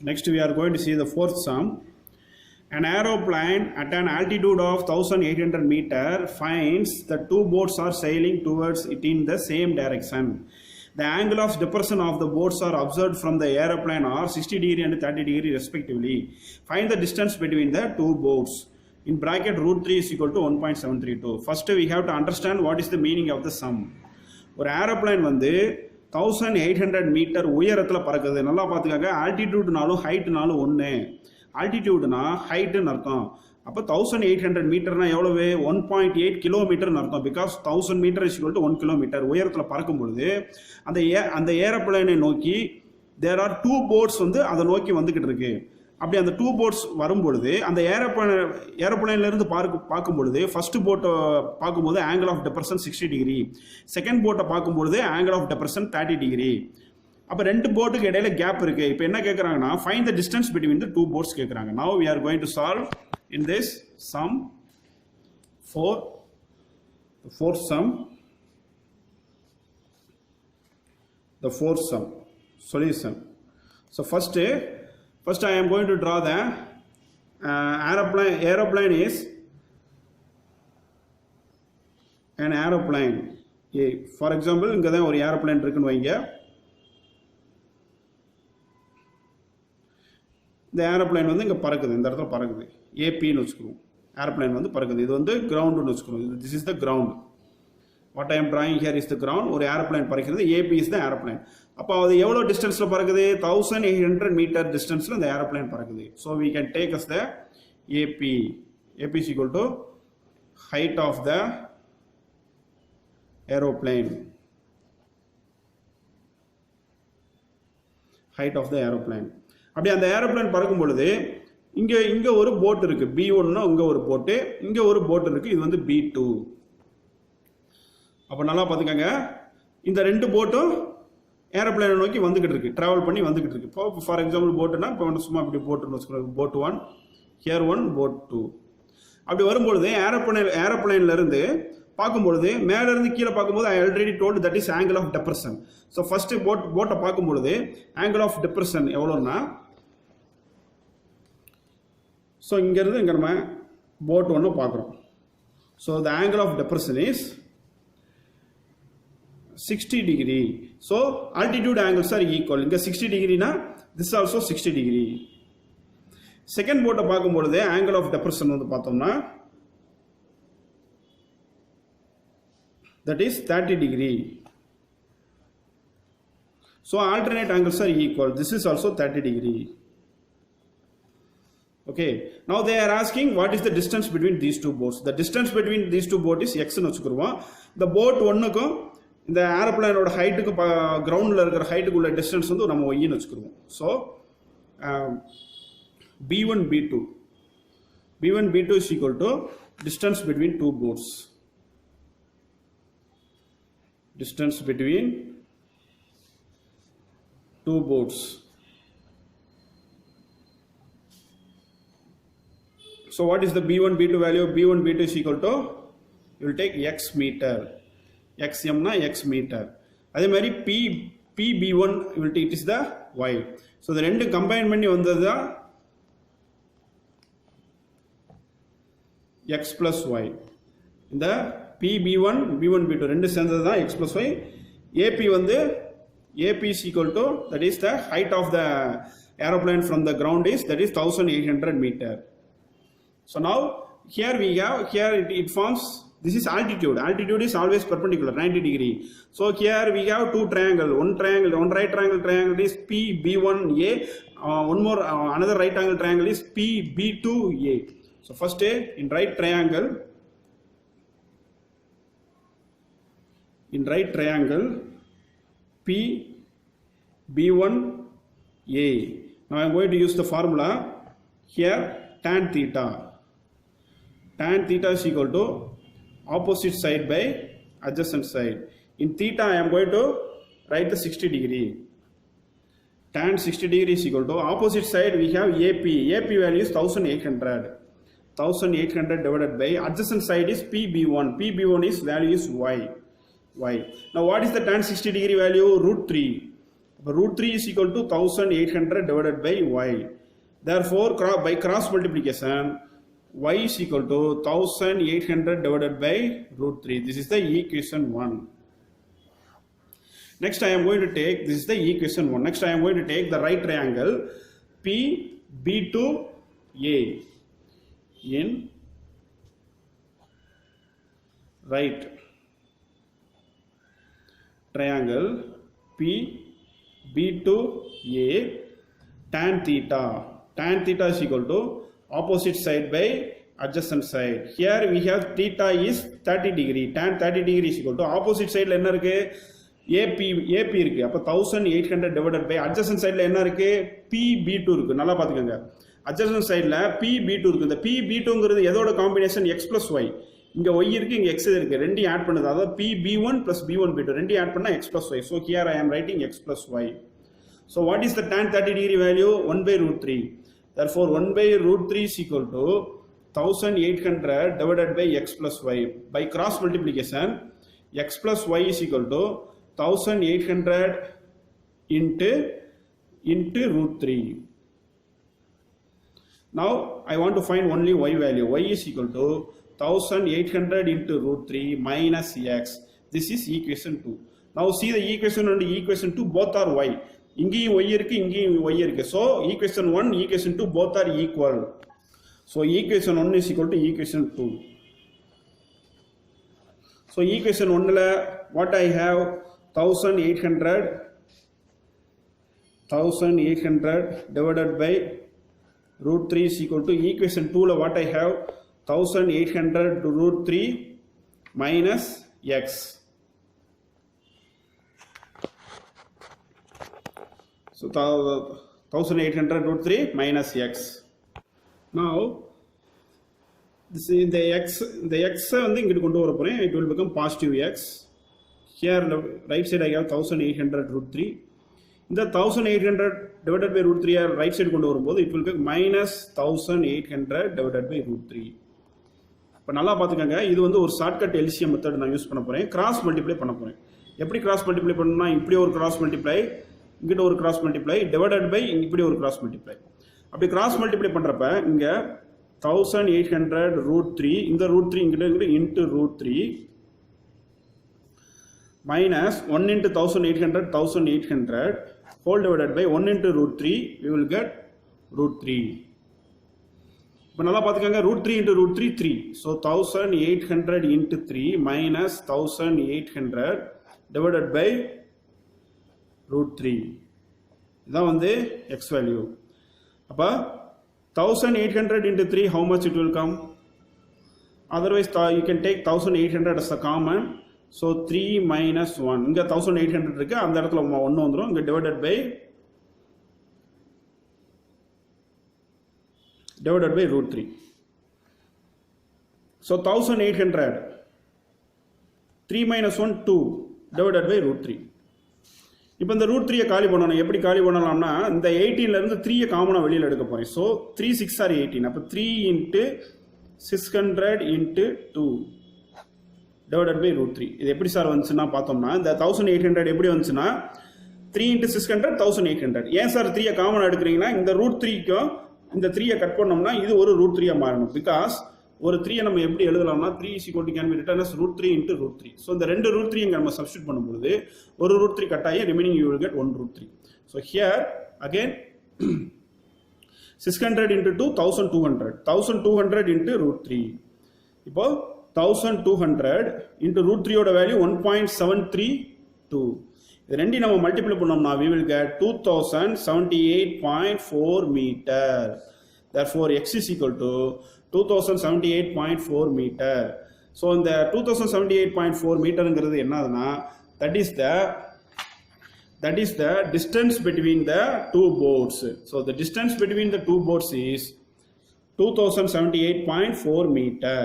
Next we are going to see the fourth sum. An aeroplane at an altitude of 1800 meter finds the two boats are sailing towards it in the same direction. The angle of depression of the boats are observed from the aeroplane are 60 degree and 30 degree respectively. Find the distance between the two boats. In bracket root 3 is equal to 1.732. First we have to understand what is the meaning of the sum. ஒரு aeroplane வந்து 1800 metre உயரத்தில் பறக்குது. நல்லா பார்த்துக்காங்க, ஆல்டிடியூட்னாலும் ஹைட்னாலும் ஒன்று. ஆல்டிடியூட்னா ஹைட்டுன்னு அர்த்தம். அப்போ 1800 மீட்டர்னா எவ்வளவு? 1.8 கிலோமீட்டர்னு அர்த்தம். Because 1000 metre is equal to 1 kilometre. உயரத்தில் பறக்கும் பொழுது அந்த ஏரோப்ளைனை நோக்கி தேர் ஆர் டூ போட்ஸ் வந்து அதை நோக்கி வந்துக்கிட்டு இருக்கு. அப்படி அந்த டூ போட்ஸ் வரும்பொழுது அந்த ஏரோப்ளைன்லேருந்து பார்க்கும் பொழுது ஃபர்ஸ்ட் போட்டை பார்க்கும்போது angle of depression 60 degree, second போட்டை பார்க்கும்பொழுது ஆங்கிள் ஆஃப் டெப்ரெஷன் 30 டிகிரி. அப்போ ரெண்டு போட்டுக்கு இடையில கேப் இருக்கு. இப்போ என்ன கேட்குறாங்கன்னா find the distance between the two boats கேட்குறாங்க. Now we are going to solve in this sum fourth sum solution. So first I am going to draw the aeroplane is an aeroplane A. For example, இங்க தான் ஒரு aeroplane இருக்குன்னு வைங்க. இந்த aeroplane வந்து இங்க பறக்குது, இந்த இடத்துல பறக்குது. ஏபின்னு வச்சுக்கிறோம். ஏரோப்ளேன் வந்து பறக்குது. இது வந்து கிரவுண்டுன்னு வச்சுக்கிறோம். This is the ground. What I am drawing here is the ground. ஒரு ஏரோப்ளேன் பறக்கிறது. AP is the aeroplane. அப்போ அது எவ்வளோ டிஸ்டன்ஸில் பறக்குது? 1800 மீட்டர் டிஸ்டன்ஸில் இந்த ஏரோப்ளேன் பறக்குது. So we can take as the AP. AP is equal to height of the aeroplane. Height of the aeroplane. அப்படி அந்த ஏரோப்ளேன் பறக்கும் பொழுது இங்கே ஒரு போட் இருக்கு. B1னா இங்கே ஒரு போட்டு, இங்கே ஒரு போட் இருக்கு. இது வந்து B2. அப்போ நல்லா பார்த்துக்கங்க, இந்த ரெண்டு போட்டும் ஏரோப்ளேனை நோக்கி வந்துகிட்டு இருக்கு, டிராவல் பண்ணி வந்துகிட்டு இருக்கு. இப்போ ஃபார் எக்ஸாம்பிள் போட்டுனா இப்போ சும்மா இப்படி போட்டுன்னு வச்சுக்கோங்க. Boat 1, here 1, boat 2. அப்படி வரும்பொழுது ஏரோப்ளேன்ல இருந்து பார்க்கும்பொழுது மேல இருந்து கீழே பார்க்கும்போது I already told that is angle of depression. So first போட்டை பார்க்கும்பொழுது ஆங்கிள் ஆஃப் டெப்ரெஷன் எவ்வளோன்னா, ஸோ இங்கேருந்து இங்கே நம்ம போட் 1 பார்க்குறோம். So the angle of depression is 60 degree. So altitude angles are equal. இங்க 60 degree na this also 60 degree. Second போட்டை பார்க்கும்பொழுது angle of depression வந்து பார்த்தோம்னா that is 30 degree. So alternate angles are equal. This is also 30 degree. Okay, now they are asking what is the distance between these two boats. The distance between these two boats is x ன்னு வச்சுக்குறோம். The boat 1க்கும் இந்த ஏரோப்ளேனோட ஹைட்டுக்கு கிரவுண்டில் இருக்கிற ஹைட்டுக்கு உள்ள distance வந்து நம்ம ஒய்ன்னு வச்சுக்கிறோம். So B1 B2 is equal to distance between two boats. Distance between two boats. So what is the B1 B2 value? B1 B2 is equal to, you will take x meter. XM na x meter. அதே மாதிரி PB1 it is the y. So the ரெண்டு combine பண்ணி வந்தது தான் x plus y. இந்த PB1 B1 B2 ரெண்டு சேர்ந்தது தான் x plus y. AP வந்து AP is equal to, that is the height of the aeroplane from the ground is, that is 1800 meter. So now here we have, here it forms, this is altitude. Altitude is always perpendicular, 90 degree. So here we have two triangle. One right triangle is PB1A. Another right angle triangle is PB2A. So first in right triangle PB1A. Now I am going to use the formula here, tan theta. Tan theta is equal to opposite side by adjacent side. In theta I am going to write the 60 degree. Tan 60 degree is equal to opposite side we have AP. AP value is 1800. 1800 divided by adjacent side is PB1. PB1 is value is y. Now what is the tan 60 degree value? Root 3. root 3 is equal to 1800 divided by y. Therefore, by cross multiplication, y is equal to 1800 divided by root 3. This is the equation 1. Next I am going to take, this is the equation 1. Next I am going to take the right triangle PB2A in right triangle PB2A tan theta. Tan theta is equal to opposite side by adjacent side. Here we have theta is 30 degree. Tan 30 degree is equal to opposite side la enna irukku AP இருக்கு. அப்ப 1800 divided by adjacent sideல என்ன இருக்கு PB2 இருக்கு. நல்லா பாத்துக்கங்க. adjacent sideல PB2 இருக்கு. இந்த PB2ங்கிறது எதோட காம்பினேஷன் x plus y. இங்க y இருக்கு, இங்க x இருக்கு. ரெண்டையும் ஆட் பண்ணுது. அதாவது PB1 plus B1B2 ரெண்டையும் ஆட் பண்ணா x plus y. So here I am writing x plus y. So what is the tan 30 degree value? 1 by root 3. Therefore 1 by root 3 is equal to 1800 divided by x plus y. By cross multiplication, x plus y is equal to 1800 into root 3. Now I want to find only y value. Y is equal to 1800 into root 3 minus x. This is equation 2. Now see the equation 1 and equation 2 both are y. இங்கேயும் y இருக்கு, இங்கேயும் y இருக்கு. So equation 1, equation 2 both are equal. So equation 1 is equal to equation 2. So equation 1 la what I have 1800 divided by root 3 is equal to equation 2 la what I have 1800 to root 3 minus x. So 1800 root 3 minus x. Now this is the x வந்து இங்கிட்டு கொண்டு வர போறேன். It will become positive x. Here right side I have 1800 root 3. இந்த 1800 divided by root 3 right side கொண்டு வரும்போது it will be minus 1800 divided by root 3. இப்போ நல்லா பார்த்துக்கங்க, இது வந்து ஒரு ஷார்ட்கட் LCM மெத்தட் நான் யூஸ் பண்ண போறேன். கிராஸ் மல்டிப்ளை பண்ண போறேன். எப்படி கிராஸ் மல்டிப்ளை பண்ணணும்னா இப்படி ஒரு கிராஸ் மல்டிப்ளை, இங்கிட்ட ஒரு கிராஸ் மல்டிப்ளை டிவைடட் பை இப்படி ஒரு கிராஸ் மல்டிப்ளை. அப்படி கிராஸ் மல்டிப்ளை பண்றப்ப இங்க 1800 root 3, இந்த root 3 இங்கிட்ட into root 3 minus 1 into 1800 whole divided by 1 into root 3, we will get root 3. இப்போ நல்லா பார்த்துக்கங்க, root 3 into root 3 3. So 1800 into 3 minus 1800 divided by root 3. இதான் வந்து x value. அப்போ 1800 into 3 how much it will come? Otherwise you can take 1800 as a common. So 3 minus 1. இங்க 1800 இருக்கு, அந்த இடத்துல 1 வந்துரும். இங்க divided by root 3. So 1800 3 minus 1 2 divided by root 3. இப்போ இந்த root 3 காலி பண்ணணும். எப்படி காலி பண்ணலாம்னா இந்த 18ல இருந்து 3 காமனா வெளியில எடுக்க போறேன். So 3 6 are 18. அப்ப 3 into 600 into 2 divided by root 3. இது எப்படி சார் வந்துச்சுன்னா பார்த்தோம்னா இந்த 1800 எப்படி வந்துச்சுன்னா 3 into 600 1800. ஏன் சார் 3 காமனா எடுக்கிறீங்கன்னா இந்த root 3க்கும் இந்த 3 கட் பண்ணோம்னா இது ஒரு root 3 மாறணும். பிகாஸ் ஒரு 3 நம்ம எப்படி எழுதலாம்னா 3 is equal to can be written as root 3 into root 3. So இந்த ரெண்டு root 3 இங்க நம்ம சப்ஸ்டிட்யூட் பண்ணும்போது ஒரு root 3 கட் ஆகி remaining you will get 1 root 3. So here again 600 into 2 1200 into root 3. இப்போ 1200 into root 3 ஓட வேல்யூ 1.732. இது ரெண்டையும் நம்ம மல்டிப்ளை பண்ணோம்னா we will get 2078.4 meter. Therefore x is equal to 2078.4 meter. So இந்த 2078.4 meterங்கிறது என்னதுன்னா that is the distance between the two boards. So the distance between the two boards is 2078.4 meter.